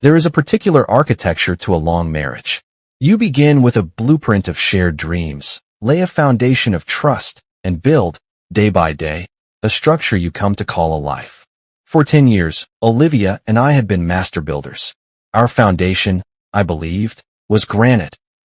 There is a particular architecture to a long marriage. You begin with a blueprint of shared dreams, lay a foundation of trust, and build, day by day, a structure you come to call a life. For 10 years, Olivia and I had been master builders. Our foundation, I believed, was granite,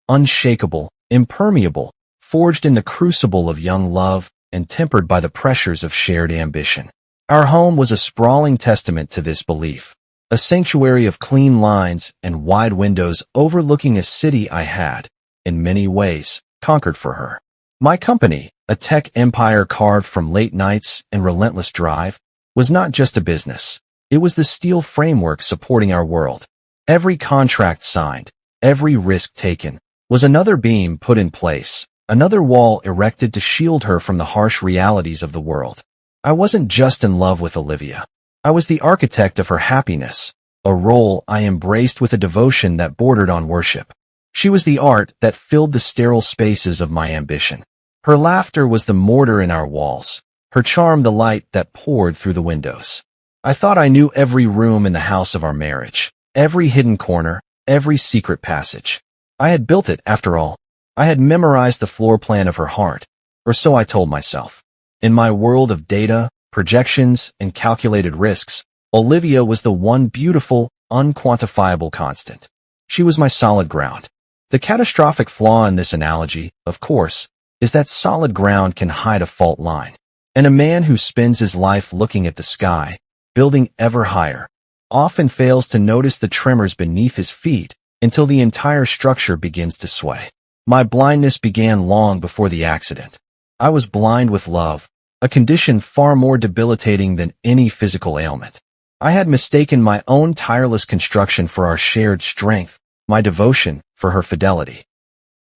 unshakable, impermeable, forged in the crucible of young love and tempered by the pressures of shared ambition. Our home was a sprawling testament to this belief, a sanctuary of clean lines and wide windows overlooking a city I had, in many ways, conquered for her. My company, a tech empire carved from late nights and relentless drive, was not just a business. It was the steel framework supporting our world. Every contract signed, every risk taken, was another beam put in place, another wall erected to shield her from the harsh realities of the world. I wasn't just in love with Olivia. I was the architect of her happiness, a role I embraced with a devotion that bordered on worship. She was the art that filled the sterile spaces of my ambition. Her laughter was the mortar in our walls, her charm the light that poured through the windows. I thought I knew every room in the house of our marriage, every hidden corner, every secret passage. I had built it, after all. I had memorized the floor plan of her heart, or so I told myself. In my world of data, projections, and calculated risks, Olivia was the one beautiful, unquantifiable constant. She was my solid ground. The catastrophic flaw in this analogy, of course, is that solid ground can hide a fault line. And a man who spends his life looking at the sky, building ever higher, often fails to notice the tremors beneath his feet until the entire structure begins to sway. My blindness began long before the accident. I was blind with love, a condition far more debilitating than any physical ailment. I had mistaken my own tireless construction for our shared strength, my devotion for her fidelity.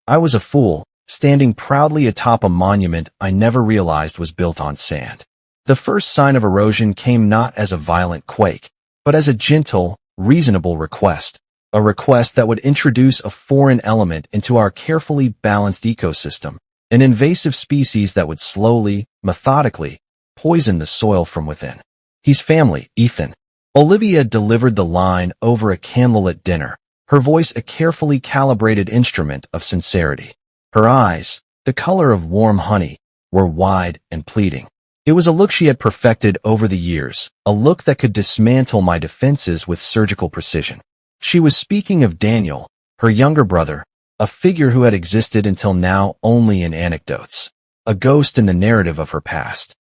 I was a fool, standing proudly atop a monument I never realized was built on sand. The first sign of erosion came not as a violent quake, but as a gentle, reasonable request, a request that would introduce a foreign element into our carefully balanced ecosystem, an invasive species that would slowly, methodically, poison the soil from within. He's family, Ethan. Olivia delivered the line over a candlelit dinner, her voice a carefully calibrated instrument of sincerity. Her eyes, the color of warm honey, were wide and pleading. It was a look she had perfected over the years, a look that could dismantle my defenses with surgical precision. She was speaking of Daniel, her younger brother, a figure who had existed until now only in anecdotes, a ghost in the narrative of her past.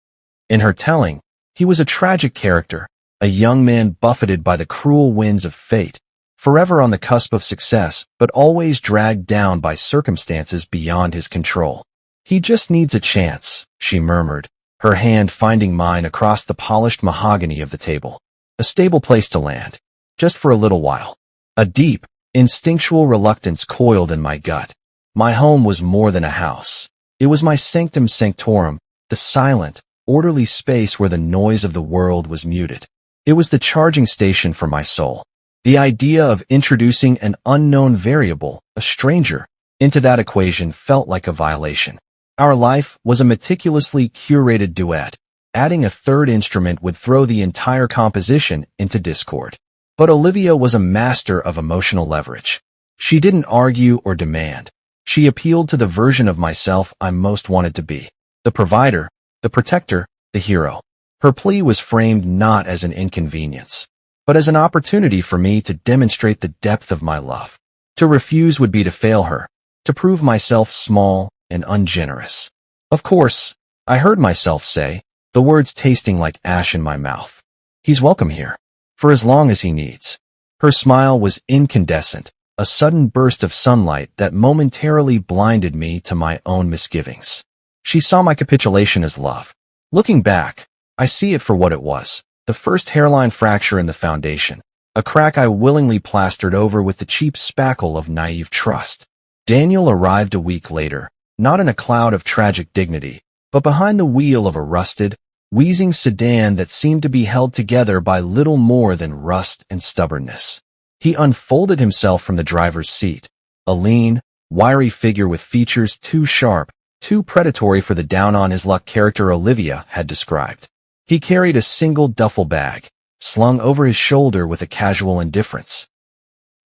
In her telling, he was a tragic character, a young man buffeted by the cruel winds of fate, forever on the cusp of success, but always dragged down by circumstances beyond his control. He just needs a chance, she murmured, her hand finding mine across the polished mahogany of the table. A stable place to land, just for a little while. A deep, instinctual reluctance coiled in my gut. My home was more than a house. It was my sanctum sanctorum, the silent, orderly space where the noise of the world was muted. It was the charging station for my soul. The idea of introducing an unknown variable, a stranger, into that equation felt like a violation. Our life was a meticulously curated duet. Adding a third instrument would throw the entire composition into discord. But Olivia was a master of emotional leverage. She didn't argue or demand. She appealed to the version of myself I most wanted to be. The provider, the protector, the hero. Her plea was framed not as an inconvenience, but as an opportunity for me to demonstrate the depth of my love. To refuse would be to fail her, to prove myself small and ungenerous. Of course, I heard myself say, the words tasting like ash in my mouth. He's welcome here, for as long as he needs. Her smile was incandescent, a sudden burst of sunlight that momentarily blinded me to my own misgivings. She saw my capitulation as love. Looking back, I see it for what it was, the first hairline fracture in the foundation, a crack I willingly plastered over with the cheap spackle of naive trust. Daniel arrived a week later, not in a cloud of tragic dignity, but behind the wheel of a rusted, wheezing sedan that seemed to be held together by little more than rust and stubbornness. He unfolded himself from the driver's seat, a lean, wiry figure with features too sharp, too predatory for the down-on-his-luck character Olivia had described. He carried a single duffel bag, slung over his shoulder with a casual indifference.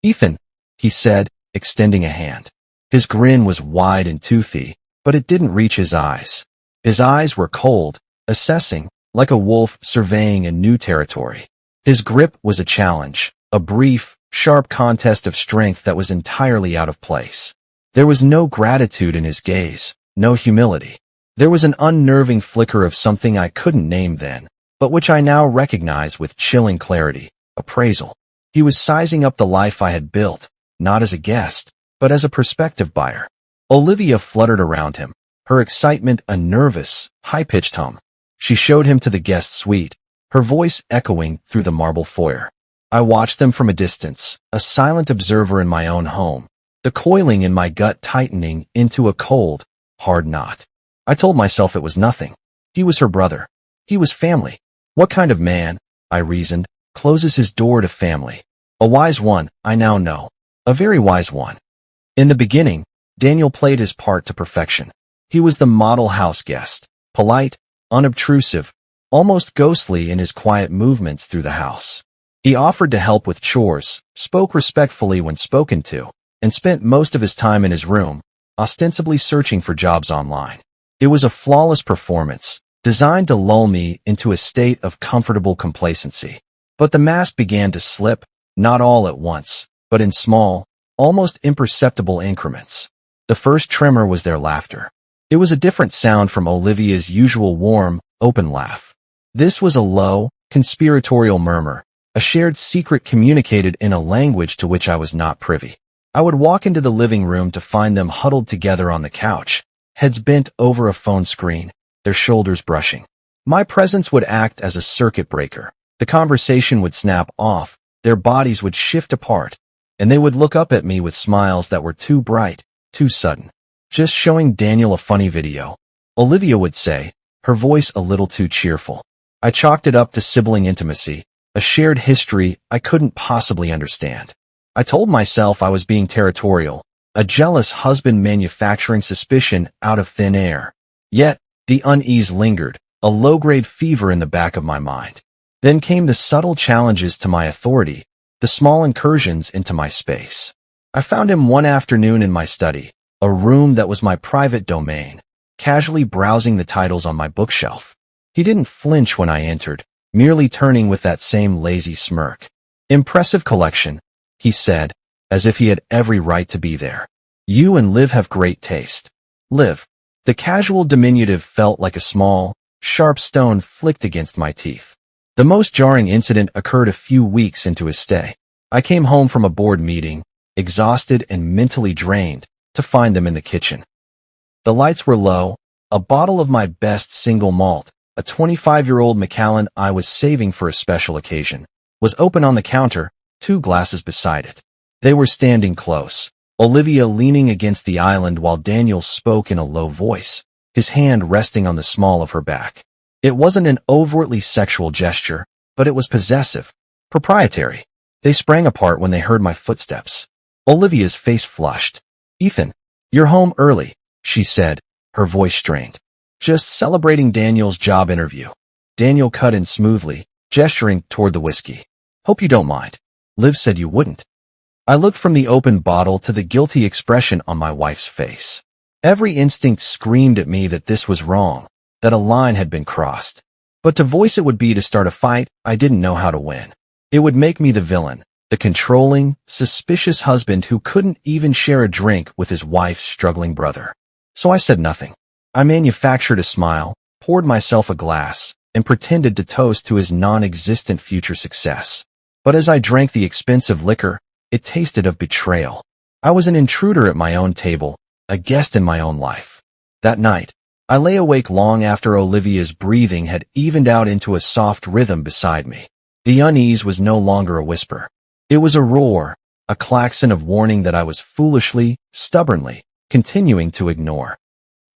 "Ethan," he said, extending a hand. His grin was wide and toothy, but it didn't reach his eyes. His eyes were cold, assessing, like a wolf surveying a new territory. His grip was a challenge, a brief, sharp contest of strength that was entirely out of place. There was no gratitude in his gaze, no humility. There was an unnerving flicker of something I couldn't name then, but which I now recognize with chilling clarity: appraisal. He was sizing up the life I had built, not as a guest, but as a prospective buyer. Olivia fluttered around him, her excitement a nervous, high-pitched hum. She showed him to the guest suite, her voice echoing through the marble foyer. I watched them from a distance, a silent observer in my own home, the coiling in my gut tightening into a cold, hard knot. I told myself it was nothing. He was her brother. He was family. What kind of man, I reasoned, closes his door to family? A wise one, I now know. A very wise one. In the beginning, Daniel played his part to perfection. He was the model house guest, polite, unobtrusive, almost ghostly in his quiet movements through the house. He offered to help with chores, spoke respectfully when spoken to, and spent most of his time in his room, ostensibly searching for jobs online. It was a flawless performance, designed to lull me into a state of comfortable complacency. But the mask began to slip, not all at once, but in small, almost imperceptible increments. The first tremor was their laughter. It was a different sound from Olivia's usual warm, open laugh. This was a low, conspiratorial murmur, a shared secret communicated in a language to which I was not privy. I would walk into the living room to find them huddled together on the couch, heads bent over a phone screen, their shoulders brushing. My presence would act as a circuit breaker. The conversation would snap off, their bodies would shift apart, and they would look up at me with smiles that were too bright, too sudden. "Just showing Daniel a funny video," Olivia would say, her voice a little too cheerful. I chalked it up to sibling intimacy, a shared history I couldn't possibly understand. I told myself I was being territorial, a jealous husband manufacturing suspicion out of thin air. Yet, the unease lingered, a low-grade fever in the back of my mind. Then came the subtle challenges to my authority, the small incursions into my space. I found him one afternoon in my study, a room that was my private domain, casually browsing the titles on my bookshelf. He didn't flinch when I entered, merely turning with that same lazy smirk. "Impressive collection," he said, as if he had every right to be there. "You and Liv have great taste." Liv. The casual diminutive felt like a small, sharp stone flicked against my teeth. The most jarring incident occurred a few weeks into his stay. I came home from a board meeting, exhausted and mentally drained, to find them in the kitchen. The lights were low, a bottle of my best single malt, a 25-year-old Macallan I was saving for a special occasion, was open on the counter, 2 glasses beside it. They were standing close, Olivia leaning against the island while Daniel spoke in a low voice, his hand resting on the small of her back. It wasn't an overtly sexual gesture, but it was possessive, proprietary. They sprang apart when they heard my footsteps. Olivia's face flushed. "Ethan, you're home early," she said, her voice strained. "Just celebrating Daniel's job interview." Daniel cut in smoothly, gesturing toward the whiskey. "Hope you don't mind. Liv said you wouldn't." I looked from the open bottle to the guilty expression on my wife's face. Every instinct screamed at me that this was wrong, that a line had been crossed. But to voice it would be to start a fight I didn't know how to win. It would make me the villain, the controlling, suspicious husband who couldn't even share a drink with his wife's struggling brother. So I said nothing. I manufactured a smile, poured myself a glass, and pretended to toast to his non-existent future success. But as I drank the expensive liquor, it tasted of betrayal. I was an intruder at my own table, a guest in my own life. That night, I lay awake long after Olivia's breathing had evened out into a soft rhythm beside me. The unease was no longer a whisper. It was a roar, a klaxon of warning that I was foolishly, stubbornly, continuing to ignore.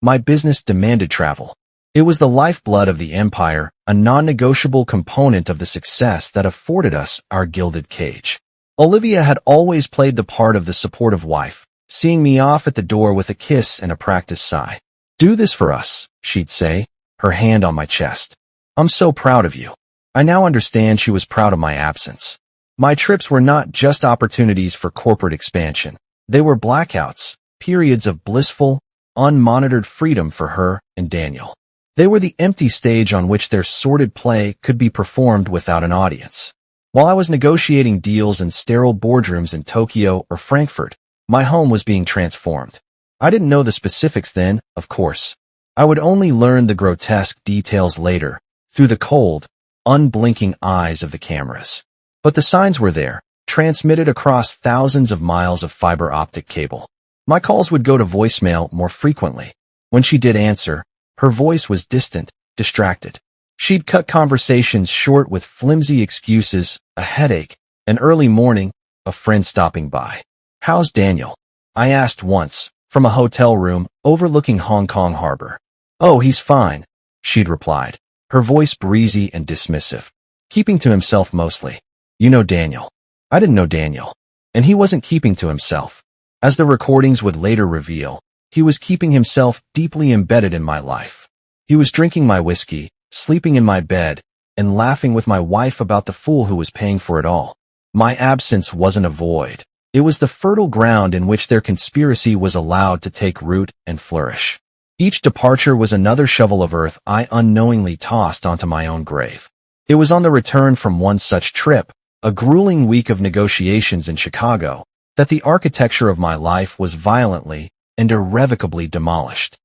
My business demanded travel. It was the lifeblood of the empire, a non-negotiable component of the success that afforded us our gilded cage. Olivia had always played the part of the supportive wife, seeing me off at the door with a kiss and a practiced sigh. "Do this for us," she'd say, her hand on my chest. "I'm so proud of you." I now understand she was proud of my absence. My trips were not just opportunities for corporate expansion. They were blackouts, periods of blissful, unmonitored freedom for her and Daniel. They were the empty stage on which their sordid play could be performed without an audience. While I was negotiating deals in sterile boardrooms in Tokyo or Frankfurt, my home was being transformed. I didn't know the specifics then, of course. I would only learn the grotesque details later, through the cold, unblinking eyes of the cameras. But the signs were there, transmitted across thousands of miles of fiber optic cable. My calls would go to voicemail more frequently. When she did answer, her voice was distant, distracted. She'd cut conversations short with flimsy excuses, a headache, an early morning, a friend stopping by. "How's Daniel?" I asked once, from a hotel room overlooking Hong Kong Harbor. "Oh, he's fine," she'd replied, her voice breezy and dismissive. Keeping to himself mostly. You know Daniel. I didn't know Daniel. And he wasn't keeping to himself. As the recordings would later reveal, he was keeping himself deeply embedded in my life. He was drinking my whiskey, sleeping in my bed, and laughing with my wife about the fool who was paying for it all. My absence wasn't a void. It was the fertile ground in which their conspiracy was allowed to take root and flourish. Each departure was another shovel of earth I unknowingly tossed onto my own grave. It was on the return from one such trip, a grueling week of negotiations in Chicago, that the architecture of my life was violently and irrevocably demolished.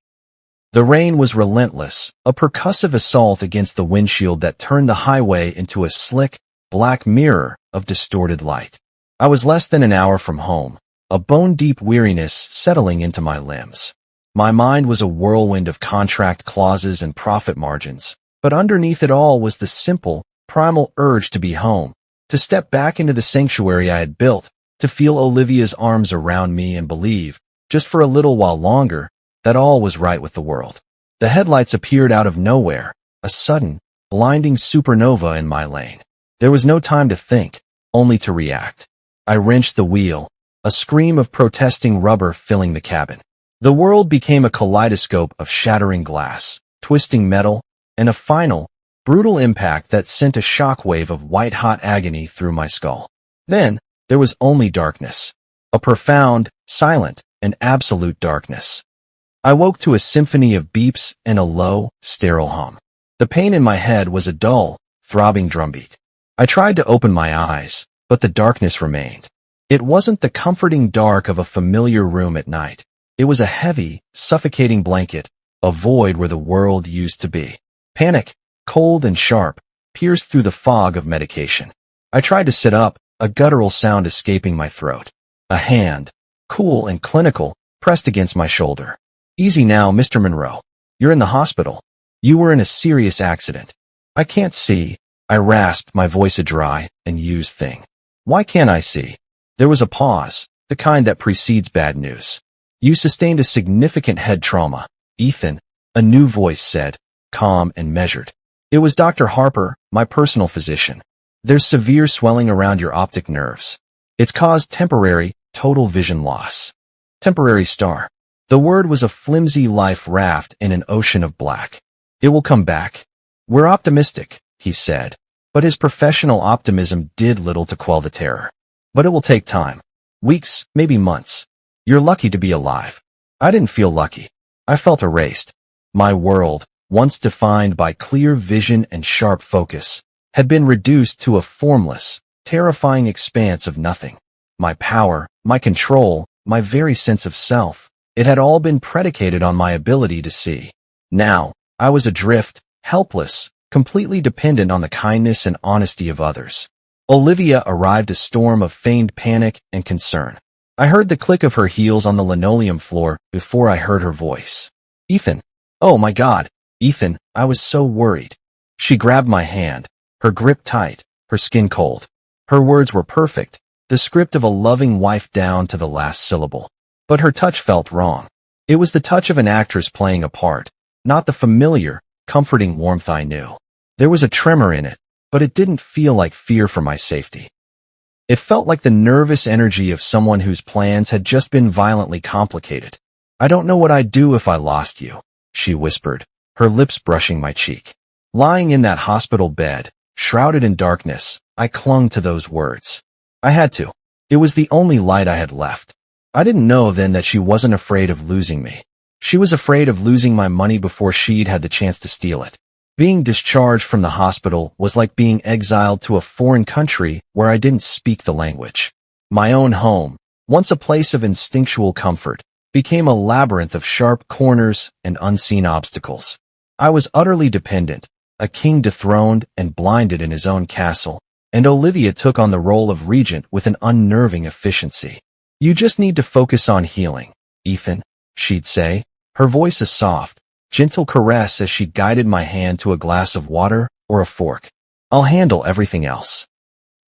The rain was relentless, a percussive assault against the windshield that turned the highway into a slick, black mirror of distorted light. I was less than an hour from home, a bone-deep weariness settling into my limbs. My mind was a whirlwind of contract clauses and profit margins, but underneath it all was the simple, primal urge to be home, to step back into the sanctuary I had built, to feel Olivia's arms around me and believe, just for a little while longer, that all was right with the world. The headlights appeared out of nowhere, a sudden, blinding supernova in my lane. There was no time to think, only to react. I wrenched the wheel, a scream of protesting rubber filling the cabin. The world became a kaleidoscope of shattering glass, twisting metal, and a final, brutal impact that sent a shockwave of white-hot agony through my skull. Then, there was only darkness. A profound, silent, and absolute darkness. I woke to a symphony of beeps and a low, sterile hum. The pain in my head was a dull, throbbing drumbeat. I tried to open my eyes, but the darkness remained. It wasn't the comforting dark of a familiar room at night. It was a heavy, suffocating blanket, a void where the world used to be. Panic, cold and sharp, pierced through the fog of medication. I tried to sit up, a guttural sound escaping my throat. A hand, cool and clinical, pressed against my shoulder. "Easy now, Mr. Monroe. You're in the hospital. You were in a serious accident." "I can't see," I rasped, my voice a dry and used thing. "Why can't I see?" There was a pause, the kind that precedes bad news. "You sustained a significant head trauma, Ethan," a new voice said, calm and measured. It was Dr. Harper, my personal physician. "There's severe swelling around your optic nerves. It's caused temporary, total vision loss." Temporary star. The word was a flimsy life raft in an ocean of black. "It will come back. We're optimistic," he said, but his professional optimism did little to quell the terror. "But it will take time. Weeks, maybe months. You're lucky to be alive." I didn't feel lucky. I felt erased. My world, once defined by clear vision and sharp focus, had been reduced to a formless, terrifying expanse of nothing. My power, my control, my very sense of self, it had all been predicated on my ability to see. Now, I was adrift, helpless, completely dependent on the kindness and honesty of others. Olivia arrived a storm of feigned panic and concern. I heard the click of her heels on the linoleum floor before I heard her voice. "Ethan." "Oh my God, Ethan, I was so worried." She grabbed my hand, her grip tight, her skin cold. Her words were perfect, the script of a loving wife down to the last syllable. But her touch felt wrong. It was the touch of an actress playing a part, not the familiar, comforting warmth I knew. There was a tremor in it, but it didn't feel like fear for my safety. It felt like the nervous energy of someone whose plans had just been violently complicated. "I don't know what I'd do if I lost you," she whispered, her lips brushing my cheek. Lying in that hospital bed, shrouded in darkness, I clung to those words. I had to. It was the only light I had left. I didn't know then that she wasn't afraid of losing me. She was afraid of losing my money before she'd had the chance to steal it. Being discharged from the hospital was like being exiled to a foreign country where I didn't speak the language. My own home, once a place of instinctual comfort, became a labyrinth of sharp corners and unseen obstacles. I was utterly dependent, a king dethroned and blinded in his own castle, and Olivia took on the role of regent with an unnerving efficiency. "You just need to focus on healing, Ethan," she'd say, her voice a soft, gentle caress as she guided my hand to a glass of water or a fork. "I'll handle everything else."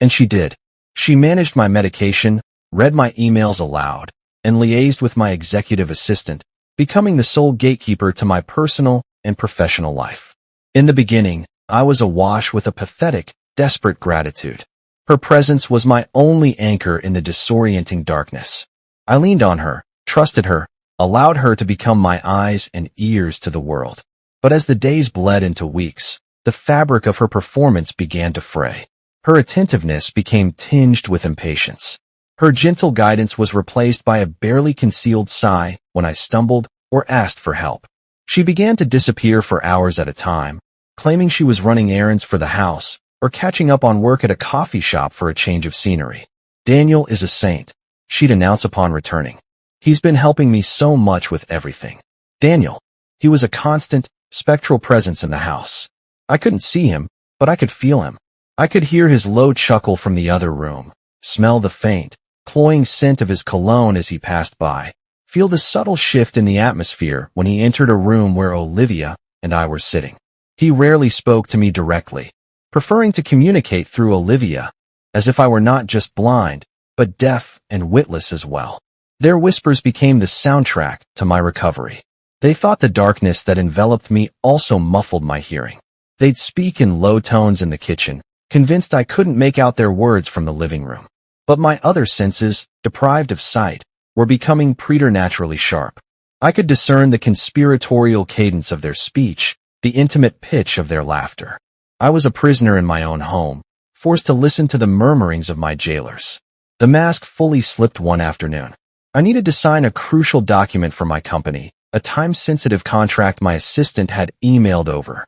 And she did. She managed my medication, read my emails aloud, and liaised with my executive assistant, becoming the sole gatekeeper to my personal and professional life. In the beginning, I was awash with a pathetic, desperate gratitude. Her presence was my only anchor in the disorienting darkness. I leaned on her, trusted her, allowed her to become my eyes and ears to the world. But as the days bled into weeks, the fabric of her performance began to fray. Her attentiveness became tinged with impatience. Her gentle guidance was replaced by a barely concealed sigh when I stumbled or asked for help. She began to disappear for hours at a time, claiming she was running errands for the house or catching up on work at a coffee shop for a change of scenery. "Daniel is a saint," she'd announce upon returning. "He's been helping me so much with everything." Daniel. He was a constant, spectral presence in the house. I couldn't see him, but I could feel him. I could hear his low chuckle from the other room, smell the faint, cloying scent of his cologne as he passed by, feel the subtle shift in the atmosphere when he entered a room where Olivia and I were sitting. He rarely spoke to me directly, preferring to communicate through Olivia, as if I were not just blind, but deaf and witless as well. Their whispers became the soundtrack to my recovery. They thought the darkness that enveloped me also muffled my hearing. They'd speak in low tones in the kitchen, convinced I couldn't make out their words from the living room. But my other senses, deprived of sight, were becoming preternaturally sharp. I could discern the conspiratorial cadence of their speech, the intimate pitch of their laughter. I was a prisoner in my own home, forced to listen to the murmurings of my jailers. The mask fully slipped one afternoon. I needed to sign a crucial document for my company, a time-sensitive contract my assistant had emailed over.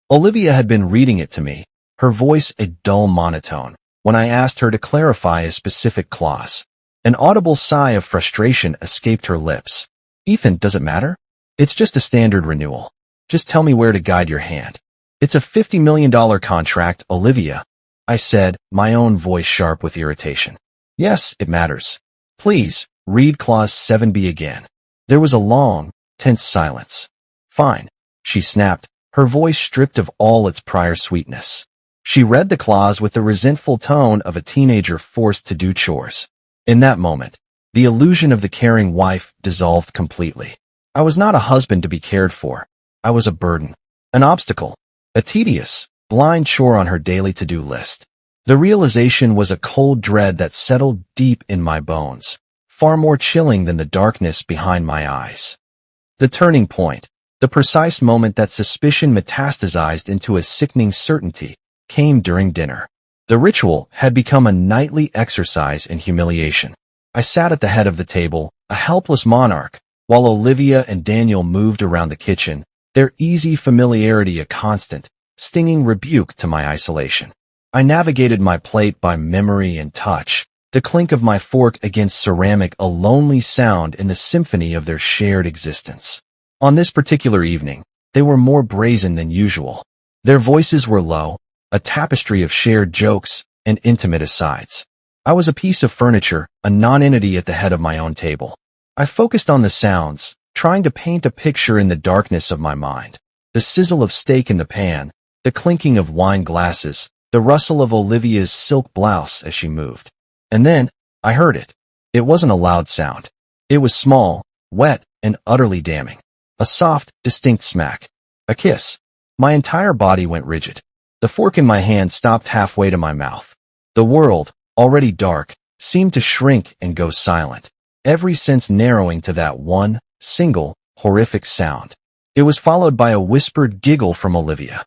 Olivia had been reading it to me, her voice a dull monotone, when I asked her to clarify a specific clause. An audible sigh of frustration escaped her lips. "Ethan, does it matter? It's just a standard renewal. Just tell me where to guide your hand." "It's a $50 million contract, Olivia," I said, my own voice sharp with irritation. "Yes, it matters. Please, read Clause 7B again." There was a long, tense silence. "Fine," she snapped, her voice stripped of all its prior sweetness. She read the clause with the resentful tone of a teenager forced to do chores. In that moment, the illusion of the caring wife dissolved completely. I was not a husband to be cared for. I was a burden, an obstacle, a tedious, blind chore on her daily to-do list. The realization was a cold dread that settled deep in my bones, far more chilling than the darkness behind my eyes. The turning point, the precise moment that suspicion metastasized into a sickening certainty, came during dinner. The ritual had become a nightly exercise in humiliation. I sat at the head of the table, a helpless monarch, while Olivia and Daniel moved around the kitchen, their easy familiarity a constant, stinging rebuke to my isolation. I navigated my plate by memory and touch, the clink of my fork against ceramic a lonely sound in the symphony of their shared existence. On this particular evening, they were more brazen than usual. Their voices were low, a tapestry of shared jokes and intimate asides. I was a piece of furniture, a non-entity at the head of my own table. I focused on the sounds, trying to paint a picture in the darkness of my mind. The sizzle of steak in the pan, the clinking of wine glasses, the rustle of Olivia's silk blouse as she moved. And then, I heard it. It wasn't a loud sound. It was small, wet, and utterly damning. A soft, distinct smack. A kiss. My entire body went rigid. The fork in my hand stopped halfway to my mouth. The world, already dark, seemed to shrink and go silent, every sense narrowing to that one, single, horrific sound. It was followed by a whispered giggle from Olivia.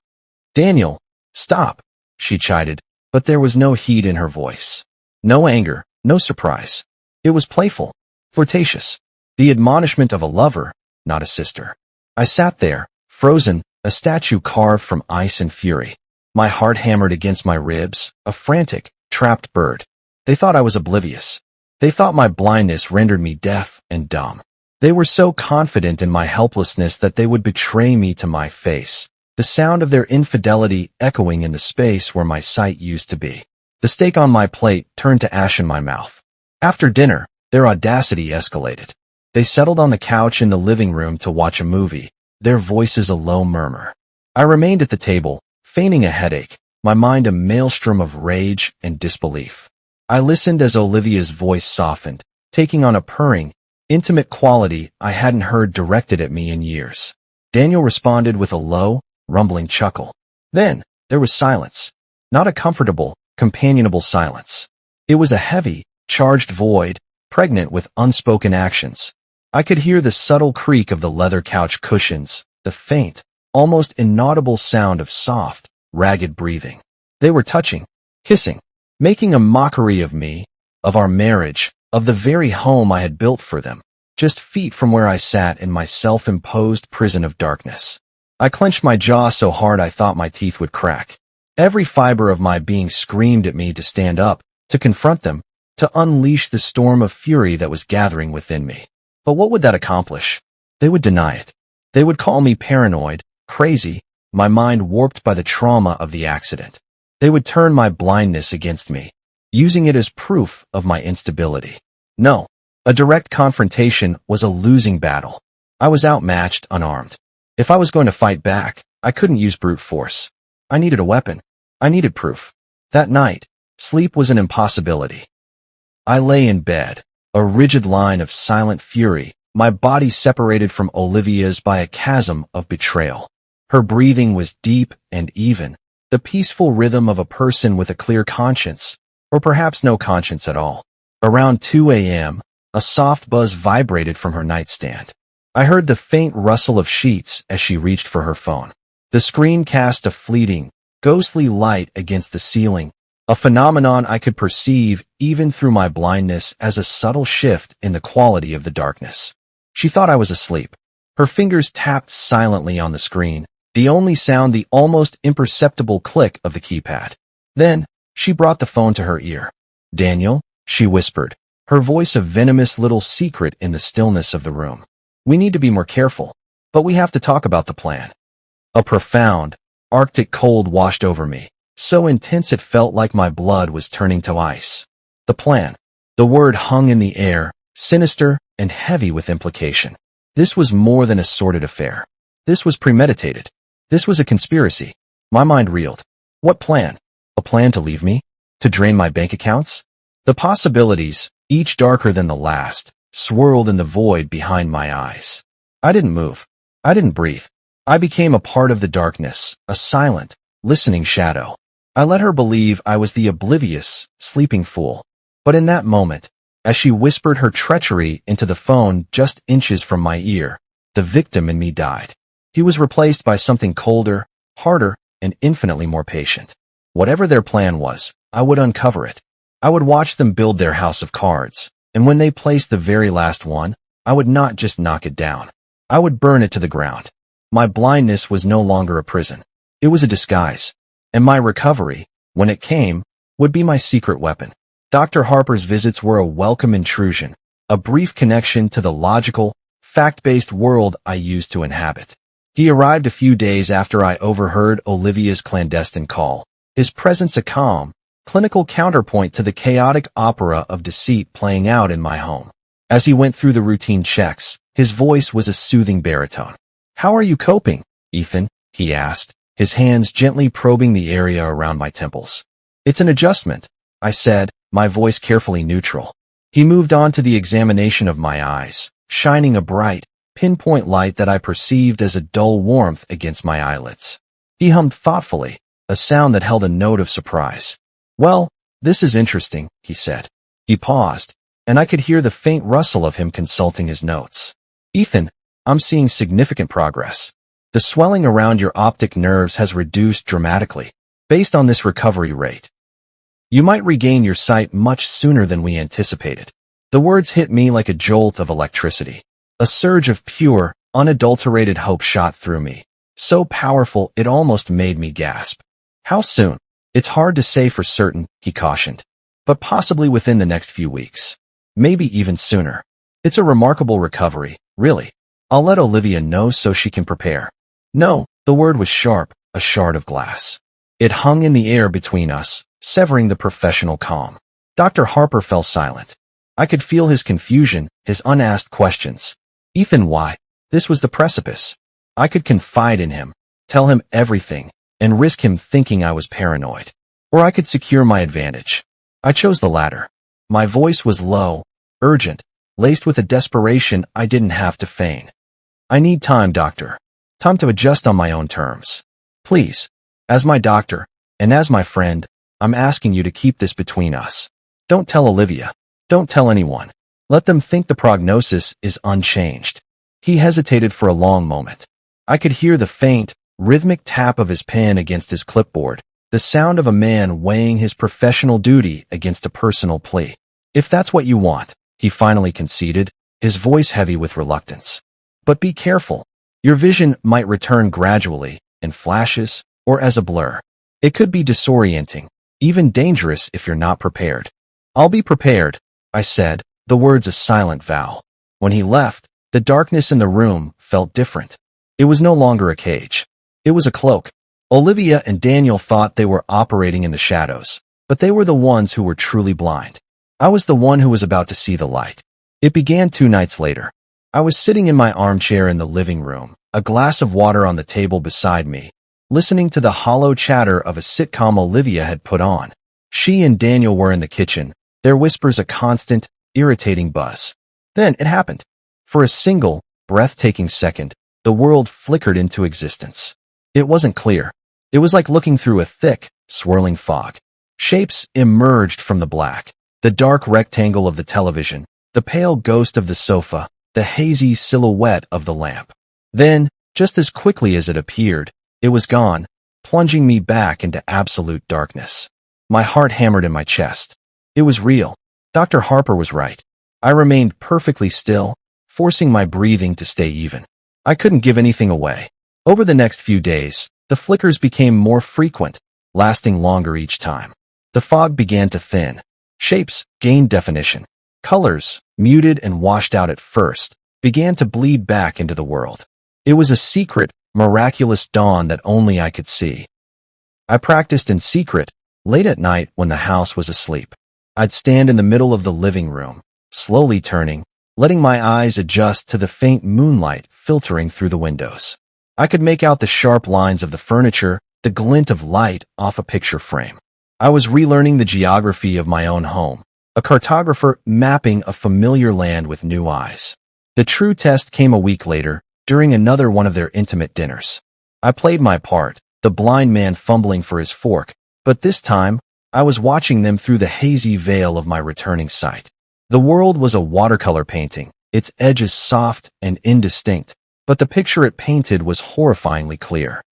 "Daniel, stop," she chided, but there was no heat in her voice. No anger, no surprise. It was playful, flirtatious, the admonishment of a lover, not a sister. I sat there, frozen, a statue carved from ice and fury. My heart hammered against my ribs, a frantic, trapped bird. They thought I was oblivious. They thought my blindness rendered me deaf and dumb. They were so confident in my helplessness that they would betray me to my face, the sound of their infidelity echoing in the space where my sight used to be. The steak on my plate turned to ash in my mouth. After dinner, their audacity escalated. They settled on the couch in the living room to watch a movie, their voices a low murmur. I remained at the table, feigning a headache, my mind a maelstrom of rage and disbelief. I listened as Olivia's voice softened, taking on a purring, intimate quality I hadn't heard directed at me in years. Daniel responded with a low, rumbling chuckle. Then, there was silence. Not a comfortable, companionable silence. It was a heavy, charged void, pregnant with unspoken actions. I could hear the subtle creak of the leather couch cushions, the faint, almost inaudible sound of soft, ragged breathing. They were touching, kissing, making a mockery of me, of our marriage, of the very home I had built for them, just feet from where I sat in my self-imposed prison of darkness. I clenched my jaw so hard I thought my teeth would crack. Every fiber of my being screamed at me to stand up, to confront them, to unleash the storm of fury that was gathering within me. But what would that accomplish? They would deny it. They would call me paranoid, crazy, my mind warped by the trauma of the accident. They would turn my blindness against me, using it as proof of my instability. No, a direct confrontation was a losing battle. I was outmatched, unarmed. If I was going to fight back, I couldn't use brute force. I needed a weapon. I needed proof. That night, sleep was an impossibility. I lay in bed, a rigid line of silent fury, my body separated from Olivia's by a chasm of betrayal. Her breathing was deep and even, the peaceful rhythm of a person with a clear conscience, or perhaps no conscience at all. Around 2 a.m., a soft buzz vibrated from her nightstand. I heard the faint rustle of sheets as she reached for her phone. The screen cast a fleeting, ghostly light against the ceiling, a phenomenon I could perceive even through my blindness as a subtle shift in the quality of the darkness. She thought I was asleep. Her fingers tapped silently on the screen, the only sound the almost imperceptible click of the keypad. Then, she brought the phone to her ear. "Daniel," she whispered, her voice a venomous little secret in the stillness of the room. "We need to be more careful, but we have to talk about the plan." A profound, arctic cold washed over me, so intense it felt like my blood was turning to ice. The plan. The word hung in the air, sinister and heavy with implication. This was more than a sordid affair. This was premeditated. This was a conspiracy. My mind reeled. What plan? A plan to leave me? To drain my bank accounts? The possibilities, each darker than the last, swirled in the void behind my eyes. I didn't move. I didn't breathe. I became a part of the darkness, a silent, listening shadow. I let her believe I was the oblivious, sleeping fool. But in that moment, as she whispered her treachery into the phone just inches from my ear, the victim in me died. He was replaced by something colder, harder, and infinitely more patient. Whatever their plan was, I would uncover it. I would watch them build their house of cards, and when they placed the very last one, I would not just knock it down. I would burn it to the ground. My blindness was no longer a prison. It was a disguise. And my recovery, when it came, would be my secret weapon. Dr. Harper's visits were a welcome intrusion, a brief connection to the logical, fact-based world I used to inhabit. He arrived a few days after I overheard Olivia's clandestine call, his presence a calm, clinical counterpoint to the chaotic opera of deceit playing out in my home. As he went through the routine checks, his voice was a soothing baritone. "How are you coping, Ethan?" he asked, his hands gently probing the area around my temples. "It's an adjustment," I said, my voice carefully neutral. He moved on to the examination of my eyes, shining a bright, pinpoint light that I perceived as a dull warmth against my eyelids. He hummed thoughtfully, a sound that held a note of surprise. "Well, this is interesting," he said. He paused, and I could hear the faint rustle of him consulting his notes. "Ethan, I'm seeing significant progress. The swelling around your optic nerves has reduced dramatically. Based on this recovery rate, you might regain your sight much sooner than we anticipated. The words hit me like a jolt of electricity. A surge of pure, unadulterated hope shot through me, so powerful it almost made me gasp. How soon? It's hard to say for certain, he cautioned, but possibly within the next few weeks. Maybe even sooner. It's a remarkable recovery, really. I'll let Olivia know so she can prepare. No, the word was sharp, a shard of glass. It hung in the air between us, severing the professional calm. Dr. Harper fell silent. I could feel his confusion, his unasked questions. Ethan, why? This was the precipice. I could confide in him, tell him everything, and risk him thinking I was paranoid. Or I could secure my advantage. I chose the latter. My voice was low, urgent, laced with a desperation I didn't have to feign. I need time, doctor. Time to adjust on my own terms. Please, as my doctor, and as my friend, I'm asking you to keep this between us. Don't tell Olivia. Don't tell anyone. Let them think the prognosis is unchanged. He hesitated for a long moment. I could hear the faint, rhythmic tap of his pen against his clipboard, the sound of a man weighing his professional duty against a personal plea. If that's what you want, he finally conceded, his voice heavy with reluctance. But be careful. Your vision might return gradually, in flashes, or as a blur. It could be disorienting, even dangerous if you're not prepared. I'll be prepared, I said, the words a silent vow. When he left, the darkness in the room felt different. It was no longer a cage. It was a cloak. Olivia and Daniel thought they were operating in the shadows, but they were the ones who were truly blind. I was the one who was about to see the light. It began 2 nights later. I was sitting in my armchair in the living room, a glass of water on the table beside me, listening to the hollow chatter of a sitcom Olivia had put on. She and Daniel were in the kitchen, their whispers a constant, irritating buzz. Then it happened. For a single, breathtaking second, the world flickered into existence. It wasn't clear. It was like looking through a thick, swirling fog. Shapes emerged from the black. The dark rectangle of the television, the pale ghost of the sofa, the hazy silhouette of the lamp. Then, just as quickly as it appeared, it was gone, plunging me back into absolute darkness. My heart hammered in my chest. It was real. Dr. Harper was right. I remained perfectly still, forcing my breathing to stay even. I couldn't give anything away. Over the next few days, the flickers became more frequent, lasting longer each time. The fog began to thin. Shapes gained definition. Colors, muted and washed out at first, began to bleed back into the world. It was a secret, miraculous dawn that only I could see. I practiced in secret, late at night when the house was asleep. I'd stand in the middle of the living room, slowly turning, letting my eyes adjust to the faint moonlight filtering through the windows. I could make out the sharp lines of the furniture, the glint of light off a picture frame. I was relearning the geography of my own home, a cartographer mapping a familiar land with new eyes. The true test came a week later, during another one of their intimate dinners. I played my part, the blind man fumbling for his fork, but this time, I was watching them through the hazy veil of my returning sight. The world was a watercolor painting, its edges soft and indistinct, but the picture it painted was horrifyingly clear.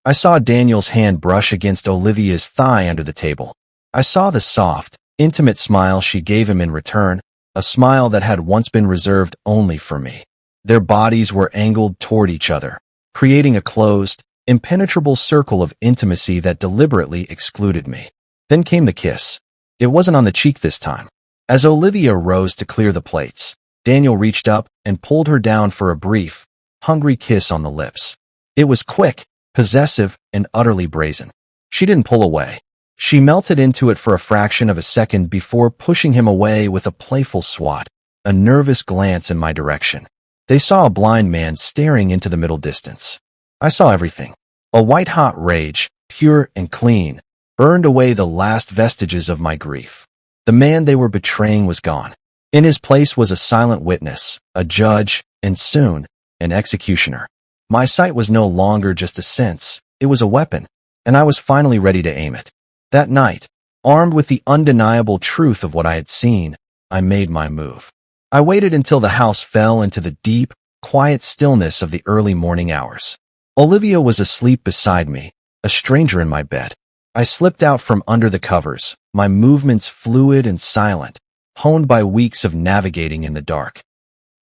I saw Daniel's hand brush against Olivia's thigh under the table. I saw the soft, intimate smile she gave him in return, a smile that had once been reserved only for me. Their bodies were angled toward each other, creating a closed, impenetrable circle of intimacy that deliberately excluded me. Then came the kiss. It wasn't on the cheek this time. As Olivia rose to clear the plates, Daniel reached up and pulled her down for a brief, hungry kiss on the lips. It was quick, possessive, and utterly brazen. She didn't pull away. She melted into it for a fraction of a second before pushing him away with a playful swat, a nervous glance in my direction. They saw a blind man staring into the middle distance. I saw everything. A white-hot rage, pure and clean, burned away the last vestiges of my grief. The man they were betraying was gone. In his place was a silent witness, a judge, and soon, an executioner. My sight was no longer just a sense, it was a weapon, and I was finally ready to aim it. That night, armed with the undeniable truth of what I had seen, I made my move. I waited until the house fell into the deep, quiet stillness of the early morning hours. Olivia was asleep beside me, a stranger in my bed. I slipped out from under the covers, my movements fluid and silent, honed by weeks of navigating in the dark.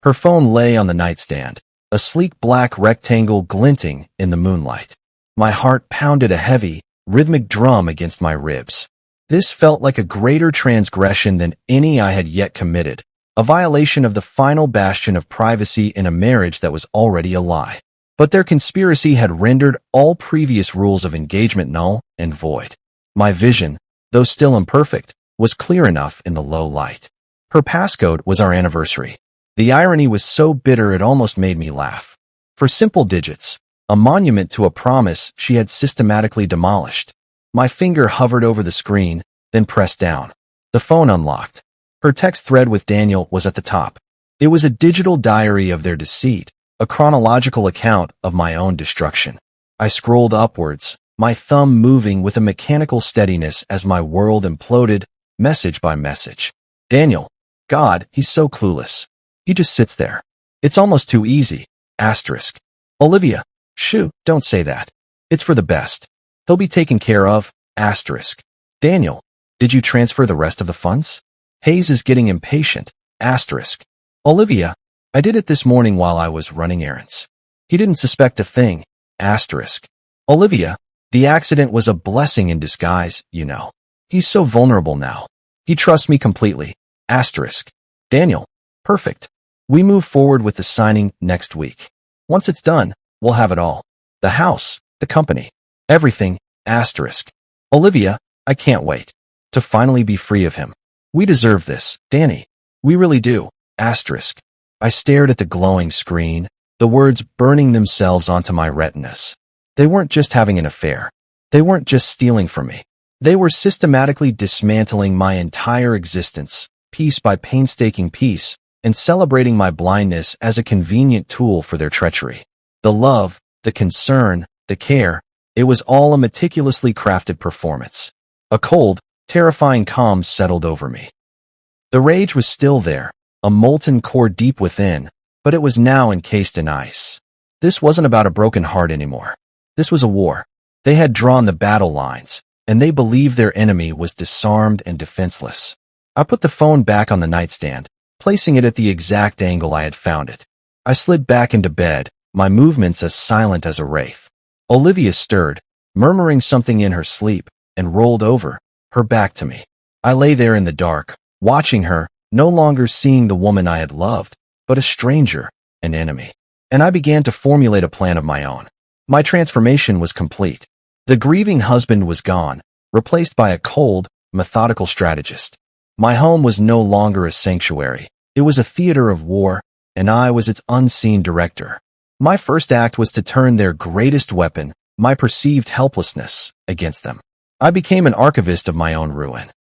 Her phone lay on the nightstand, a sleek black rectangle glinting in the moonlight. My heart pounded a heavy, rhythmic drum against my ribs. This felt like a greater transgression than any I had yet committed, a violation of the final bastion of privacy in a marriage that was already a lie. But their conspiracy had rendered all previous rules of engagement null and void. My vision, though still imperfect, was clear enough in the low light. Her passcode was our anniversary. The irony was so bitter it almost made me laugh. For simple digits, a monument to a promise she had systematically demolished. My finger hovered over the screen, then pressed down. The phone unlocked. Her text thread with Daniel was at the top. It was a digital diary of their deceit, a chronological account of my own destruction. I scrolled upwards, my thumb moving with a mechanical steadiness as my world imploded, message by message. Daniel. God, he's so clueless. He just sits there. It's almost too easy. Asterisk. Olivia. Shoo, don't say that. It's for the best. He'll be taken care of. Asterisk. Daniel. Did you transfer the rest of the funds? Hayes is getting impatient. Asterisk. Olivia. I did it this morning while I was running errands. He didn't suspect a thing. Asterisk. Olivia. The accident was a blessing in disguise, you know. He's so vulnerable now. He trusts me completely. Asterisk. Daniel. Perfect. We move forward with the signing next week. Once it's done, we'll have it all. The house, the company, everything. Asterisk. Olivia. I can't wait to finally be free of him. We deserve this, Danny. We really do. Asterisk. I stared at the glowing screen, the words burning themselves onto my retinas. They weren't just having an affair. They weren't just stealing from me. They were systematically dismantling my entire existence, piece by painstaking piece, and celebrating my blindness as a convenient tool for their treachery. The love, the concern, the care, it was all a meticulously crafted performance. A cold, terrifying calm settled over me. The rage was still there, a molten core deep within, but it was now encased in ice. This wasn't about a broken heart anymore. This was a war. They had drawn the battle lines, and they believed their enemy was disarmed and defenseless. I put the phone back on the nightstand, placing it at the exact angle I had found it. I slid back into bed, my movements as silent as a wraith. Olivia stirred, murmuring something in her sleep, and rolled over, her back to me. I lay there in the dark, watching her, no longer seeing the woman I had loved, but a stranger, an enemy. And I began to formulate a plan of my own. My transformation was complete. The grieving husband was gone, replaced by a cold, methodical strategist. My home was no longer a sanctuary. It was a theater of war, and I was its unseen director. My first act was to turn their greatest weapon, my perceived helplessness, against them. I became an archivist of my own ruin.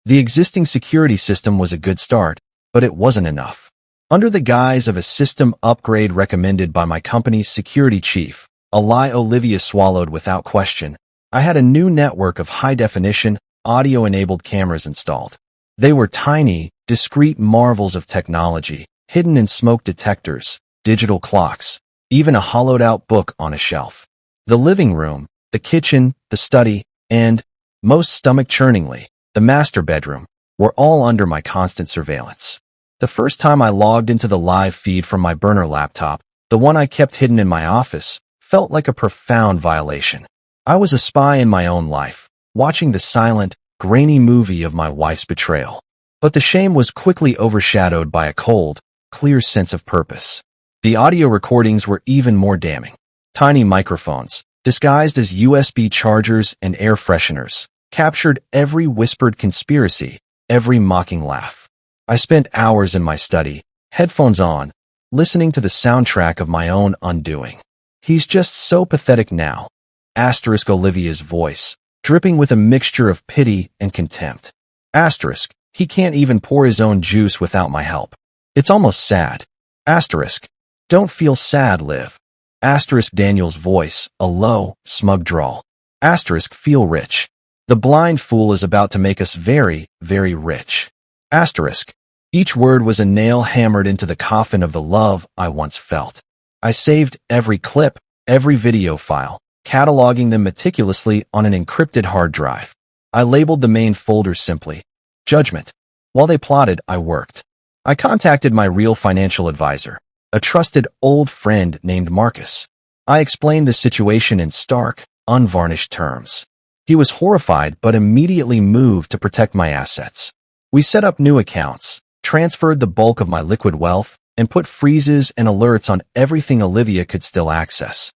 The existing security system was a good start, but it wasn't enough. Under the guise of a system upgrade recommended by my company's security chief, a lie Olivia swallowed without question, I had a new network of high-definition, audio-enabled cameras installed. They were tiny, discrete marvels of technology, hidden in smoke detectors, digital clocks, even a hollowed-out book on a shelf. The living room, the kitchen, the study, and, most stomach-churningly, the master bedroom, were all under my constant surveillance. The first time I logged into the live feed from my burner laptop, the one I kept hidden in my office, felt like a profound violation. I was a spy in my own life, watching the silent, grainy movie of my wife's betrayal. But the shame was quickly overshadowed by a cold, clear sense of purpose. The audio recordings were even more damning. Tiny microphones, disguised as USB chargers and air fresheners, captured every whispered conspiracy, every mocking laugh. I spent hours in my study, headphones on, listening to the soundtrack of my own undoing. He's just so pathetic now. Asterisk Olivia's voice, dripping with a mixture of pity and contempt. Asterisk, he can't even pour his own juice without my help. It's almost sad. Asterisk, don't feel sad, Liv. Asterisk Daniel's voice, a low, smug drawl. Asterisk feel rich. The blind fool is about to make us very, very rich. Asterisk. Each word was a nail hammered into the coffin of the love I once felt. I saved every clip, every video file, cataloging them meticulously on an encrypted hard drive. I labeled the main folder simply, Judgment. While they plotted, I worked. I contacted my real financial advisor, a trusted old friend named Marcus. I explained the situation in stark, unvarnished terms. He was horrified but immediately moved to protect my assets. We set up new accounts, transferred the bulk of my liquid wealth, and put freezes and alerts on everything Olivia could still access.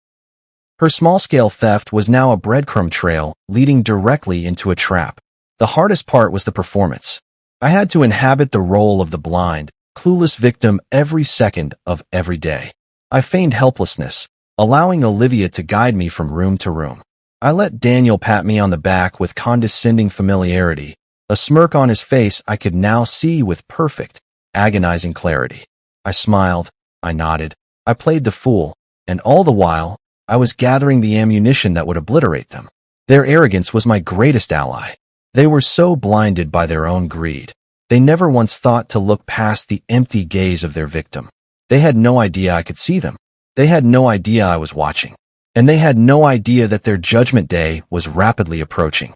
Her small-scale theft was now a breadcrumb trail leading directly into a trap. The hardest part was the performance. I had to inhabit the role of the blind, clueless victim every second of every day. I feigned helplessness, allowing Olivia to guide me from room to room. I let Daniel pat me on the back with condescending familiarity, a smirk on his face I could now see with perfect, agonizing clarity. I smiled, I nodded, I played the fool, and all the while, I was gathering the ammunition that would obliterate them. Their arrogance was my greatest ally. They were so blinded by their own greed. They never once thought to look past the empty gaze of their victim. They had no idea I could see them. They had no idea I was watching. And they had no idea that their judgment day was rapidly approaching.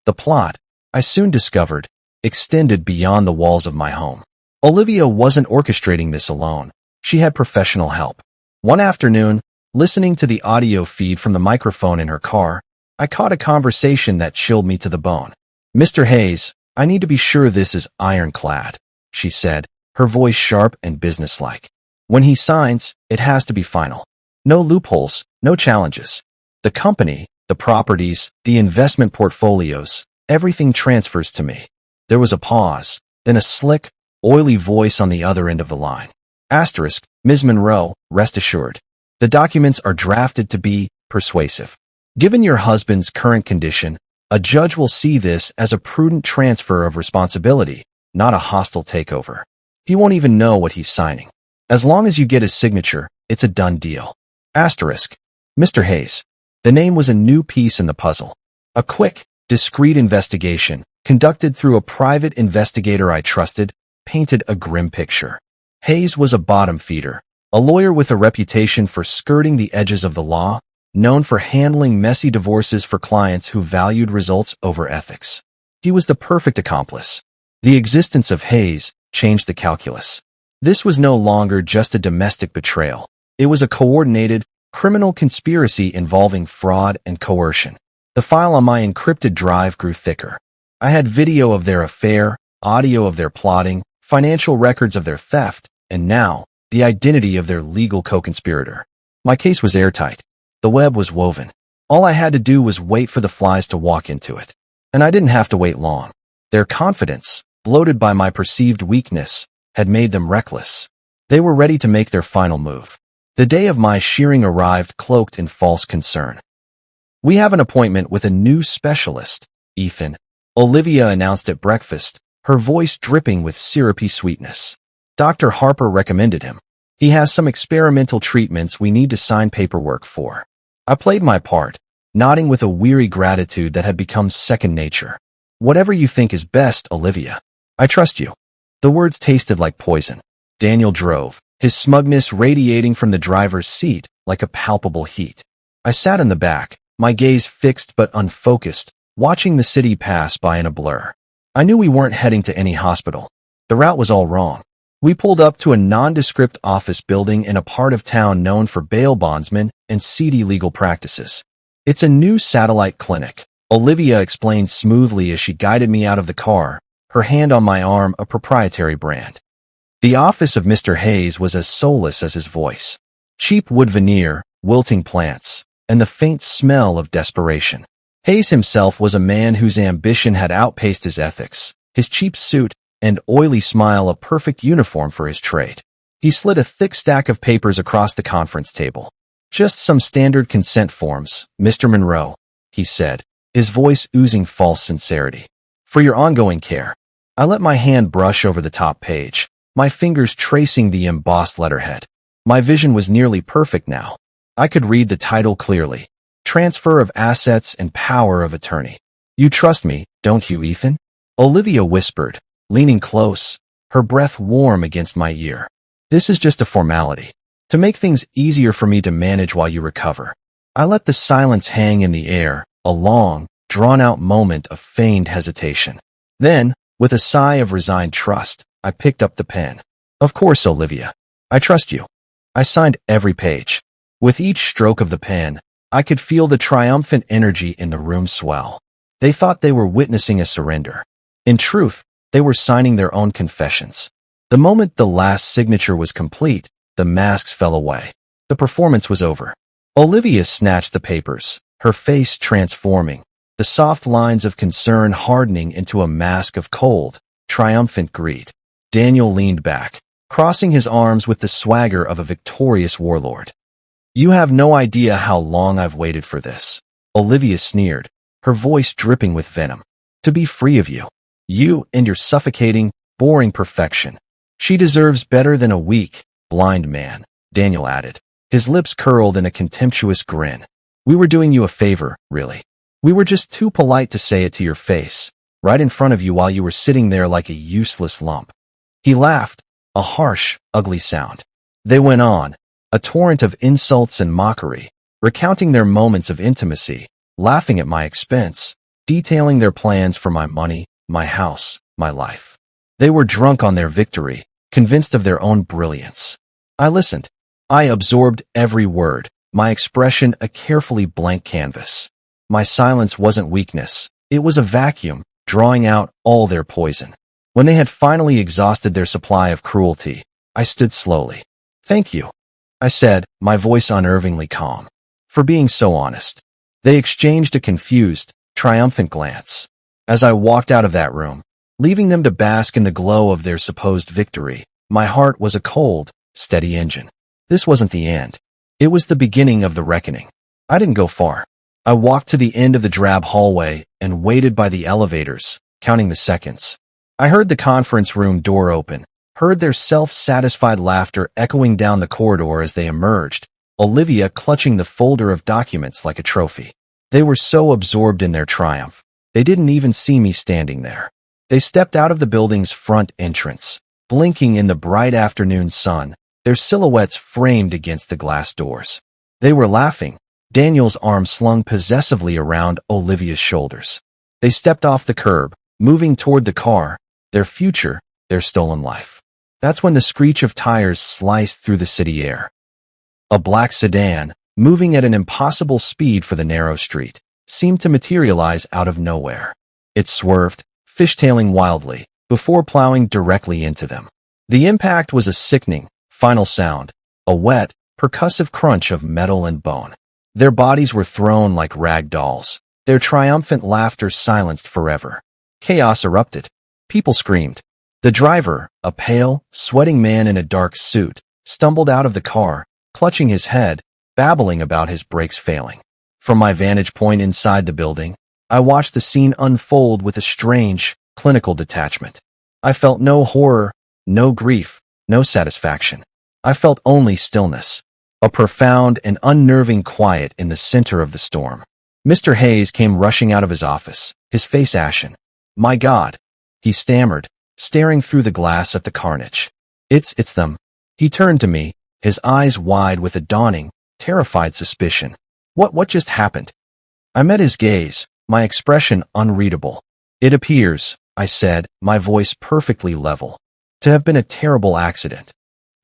The plot, I soon discovered, extended beyond the walls of my home. Olivia wasn't orchestrating this alone. She had professional help. One afternoon, listening to the audio feed from the microphone in her car, I caught a conversation that chilled me to the bone. "Mr. Hayes, I need to be sure this is ironclad," she said, her voice sharp and businesslike. "When he signs, it has to be final. No loopholes, no challenges. The company, the properties, the investment portfolios, everything transfers to me." There was a pause, then a slick, oily voice on the other end of the line. Asterisk, "Ms. Monroe, rest assured. The documents are drafted to be persuasive. Given your husband's current condition, a judge will see this as a prudent transfer of responsibility, not a hostile takeover. He won't even know what he's signing. As long as you get his signature, it's a done deal." Asterisk, "Mr. Hayes." The name was a new piece in the puzzle. A quick, discreet investigation, conducted through a private investigator I trusted, painted a grim picture. Hayes was a bottom feeder, a lawyer with a reputation for skirting the edges of the law, known for handling messy divorces for clients who valued results over ethics. He was the perfect accomplice. The existence of Hayes changed the calculus. This was no longer just a domestic betrayal. It was a coordinated, criminal conspiracy involving fraud and coercion. The file on my encrypted drive grew thicker. I had video of their affair, audio of their plotting, financial records of their theft, and now, the identity of their legal co-conspirator. My case was airtight. The web was woven. All I had to do was wait for the flies to walk into it. And I didn't have to wait long. Their confidence, bloated by my perceived weakness, had made them reckless. They were ready to make their final move. The day of my shearing arrived cloaked in false concern. "We have an appointment with a new specialist, Ethan," Olivia announced at breakfast, her voice dripping with syrupy sweetness. "Dr. Harper recommended him. He has some experimental treatments we need to sign paperwork for." I played my part, nodding with a weary gratitude that had become second nature. "Whatever you think is best, Olivia. I trust you." The words tasted like poison. Daniel drove, his smugness radiating from the driver's seat like a palpable heat. I sat in the back, my gaze fixed but unfocused, watching the city pass by in a blur. I knew we weren't heading to any hospital. The route was all wrong. We pulled up to a nondescript office building in a part of town known for bail bondsmen and seedy legal practices. "It's a new satellite clinic," Olivia explained smoothly as she guided me out of the car, her hand on my arm, a proprietary brand. The office of Mr. Hayes was as soulless as his voice. Cheap wood veneer, wilting plants, and the faint smell of desperation. Hayes himself was a man whose ambition had outpaced his ethics, his cheap suit and oily smile a perfect uniform for his trade. He slid a thick stack of papers across the conference table. "Just some standard consent forms, Mr. Monroe," he said, his voice oozing false sincerity. "For your ongoing care." I let my hand brush over the top page, my fingers tracing the embossed letterhead. My vision was nearly perfect now. I could read the title clearly. Transfer of Assets and Power of Attorney. "You trust me, don't you, Ethan?" Olivia whispered, leaning close, her breath warm against my ear. "This is just a formality, to make things easier for me to manage while you recover. I let the silence hang in the air, a long, drawn-out moment of feigned hesitation. Then, with a sigh of resigned trust, I picked up the pen. Of course, Olivia. I trust you. I signed every page. With each stroke of the pen, I could feel the triumphant energy in the room swell. They thought they were witnessing a surrender. In truth, they were signing their own confessions. The moment the last signature was complete, the masks fell away. The performance was over. Olivia snatched the papers, her face transforming, the soft lines of concern hardening into a mask of cold, triumphant greed. Daniel leaned back, crossing his arms with the swagger of a victorious warlord. You have no idea how long I've waited for this. Olivia sneered, her voice dripping with venom. To be free of you. You and your suffocating, boring perfection. She deserves better than a weak, blind man, Daniel added, his lips curled in a contemptuous grin. We were doing you a favor, really. We were just too polite to say it to your face, right in front of you while you were sitting there like a useless lump. He laughed, a harsh, ugly sound. They went on, a torrent of insults and mockery, recounting their moments of intimacy, laughing at my expense, detailing their plans for my money, my house, my life. They were drunk on their victory, convinced of their own brilliance. I listened. I absorbed every word, my expression a carefully blank canvas. My silence wasn't weakness. It was a vacuum, drawing out all their poison. When they had finally exhausted their supply of cruelty, I stood slowly. Thank you, I said, my voice unnervingly calm, for being so honest. They exchanged a confused, triumphant glance. As I walked out of that room, leaving them to bask in the glow of their supposed victory, my heart was a cold, steady engine. This wasn't the end. It was the beginning of the reckoning. I didn't go far. I walked to the end of the drab hallway and waited by the elevators, counting the seconds. I heard the conference room door open, heard their self-satisfied laughter echoing down the corridor as they emerged, Olivia clutching the folder of documents like a trophy. They were so absorbed in their triumph, they didn't even see me standing there. They stepped out of the building's front entrance, blinking in the bright afternoon sun, their silhouettes framed against the glass doors. They were laughing, Daniel's arm slung possessively around Olivia's shoulders. They stepped off the curb, moving toward the car, their future, their stolen life. That's when the screech of tires sliced through the city air. A black sedan, moving at an impossible speed for the narrow street, seemed to materialize out of nowhere. It swerved, fishtailing wildly, before plowing directly into them. The impact was a sickening, final sound, a wet, percussive crunch of metal and bone. Their bodies were thrown like rag dolls, their triumphant laughter silenced forever. Chaos erupted. People screamed. The driver, a pale, sweating man in a dark suit, stumbled out of the car, clutching his head, babbling about his brakes failing. From my vantage point inside the building, I watched the scene unfold with a strange, clinical detachment. I felt no horror, no grief, no satisfaction. I felt only stillness, a profound and unnerving quiet in the center of the storm. Mr. Hayes came rushing out of his office, his face ashen. My God, he stammered, staring through the glass at the carnage. It's them. He turned to me, his eyes wide with a dawning, terrified suspicion. What just happened? I met his gaze, my expression unreadable. It appears, I said, my voice perfectly level, to have been a terrible accident.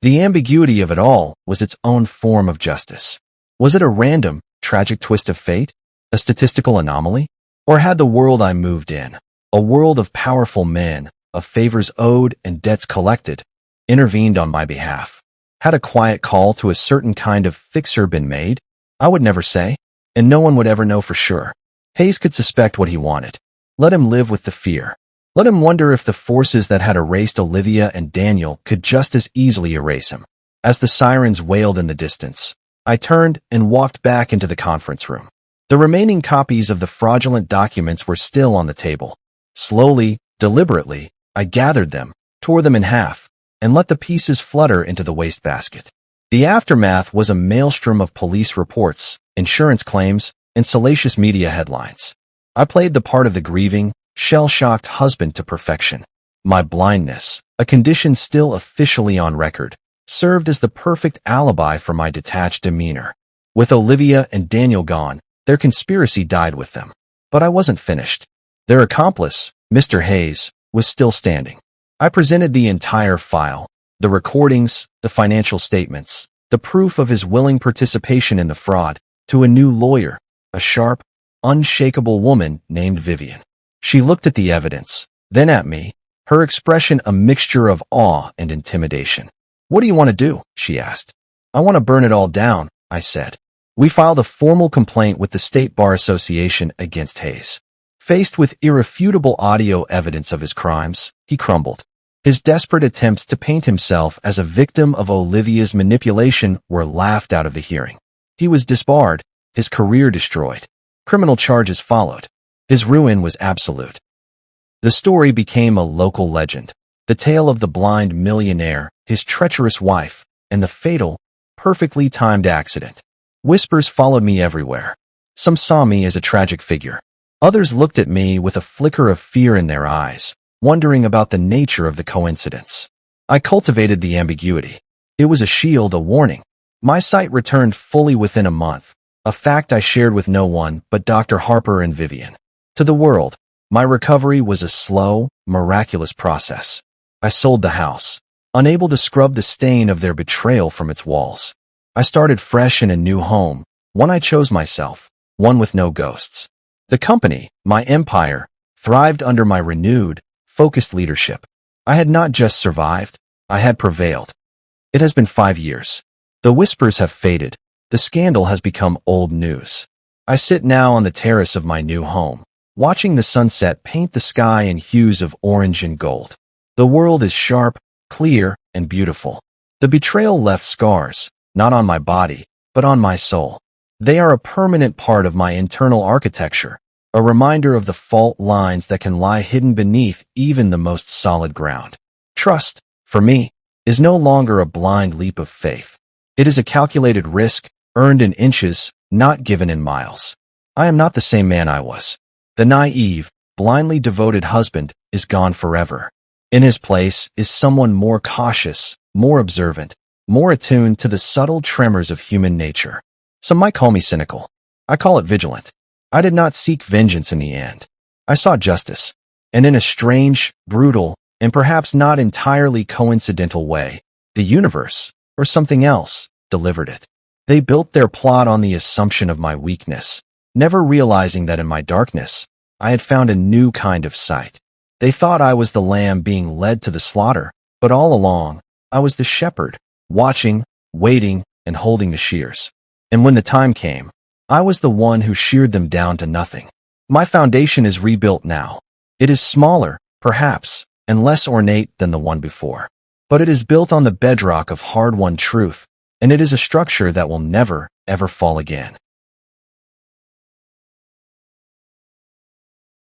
The ambiguity of it all was its own form of justice. Was it a random, tragic twist of fate? A statistical anomaly? Or had the world I moved in, a world of powerful men, of favors owed and debts collected, intervened on my behalf? Had a quiet call to a certain kind of fixer been made? I would never say, and no one would ever know for sure. Hayes could suspect what he wanted. Let him live with the fear. Let him wonder if the forces that had erased Olivia and Daniel could just as easily erase him. As the sirens wailed in the distance, I turned and walked back into the conference room. The remaining copies of the fraudulent documents were still on the table. Slowly, deliberately, I gathered them, tore them in half, and let the pieces flutter into the wastebasket. The aftermath was a maelstrom of police reports, insurance claims, and salacious media headlines. I played the part of the grieving, shell-shocked husband to perfection. My blindness, a condition still officially on record, served as the perfect alibi for my detached demeanor. With Olivia and Daniel gone, their conspiracy died with them. But I wasn't finished. Their accomplice, Mr. Hayes, was still standing. I presented the entire file, the recordings, the financial statements, the proof of his willing participation in the fraud, to a new lawyer, a sharp, unshakable woman named Vivian. She looked at the evidence, then at me, her expression a mixture of awe and intimidation. "What do you want to do?" she asked. "I want to burn it all down," I said. We filed a formal complaint with the State Bar Association against Hayes. Faced with irrefutable audio evidence of his crimes, he crumbled. His desperate attempts to paint himself as a victim of Olivia's manipulation were laughed out of the hearing. He was disbarred, his career destroyed. Criminal charges followed. His ruin was absolute. The story became a local legend, the tale of the blind millionaire, his treacherous wife, and the fatal, perfectly timed accident. Whispers followed me everywhere. Some saw me as a tragic figure. Others looked at me with a flicker of fear in their eyes, wondering about the nature of the coincidence. I cultivated the ambiguity. It was a shield, a warning. My sight returned fully within a month, a fact I shared with no one but Dr. Harper and Vivian. To the world, my recovery was a slow, miraculous process. I sold the house, unable to scrub the stain of their betrayal from its walls. I started fresh in a new home, one I chose myself, one with no ghosts. The company, my empire, thrived under my renewed, focused leadership. I had not just survived, I had prevailed. It has been 5 years. The whispers have faded. The scandal has become old news. I sit now on the terrace of my new home, watching the sunset paint the sky in hues of orange and gold. The world is sharp, clear, and beautiful. The betrayal left scars, not on my body, but on my soul. They are a permanent part of my internal architecture, a reminder of the fault lines that can lie hidden beneath even the most solid ground. Trust, for me, is no longer a blind leap of faith. It is a calculated risk, earned in inches, not given in miles. I am not the same man I was. The naive, blindly devoted husband is gone forever. In his place is someone more cautious, more observant, more attuned to the subtle tremors of human nature. Some might call me cynical. I call it vigilant. I did not seek vengeance in the end. I sought justice, and in a strange, brutal, and perhaps not entirely coincidental way, the universe, or something else, delivered it. They built their plot on the assumption of my weakness, never realizing that in my darkness, I had found a new kind of sight. They thought I was the lamb being led to the slaughter, but all along, I was the shepherd, watching, waiting, and holding the shears. And when the time came, I was the one who sheared them down to nothing. My foundation is rebuilt now. It is smaller, perhaps, and less ornate than the one before. But it is built on the bedrock of hard-won truth, and it is a structure that will never, ever fall again.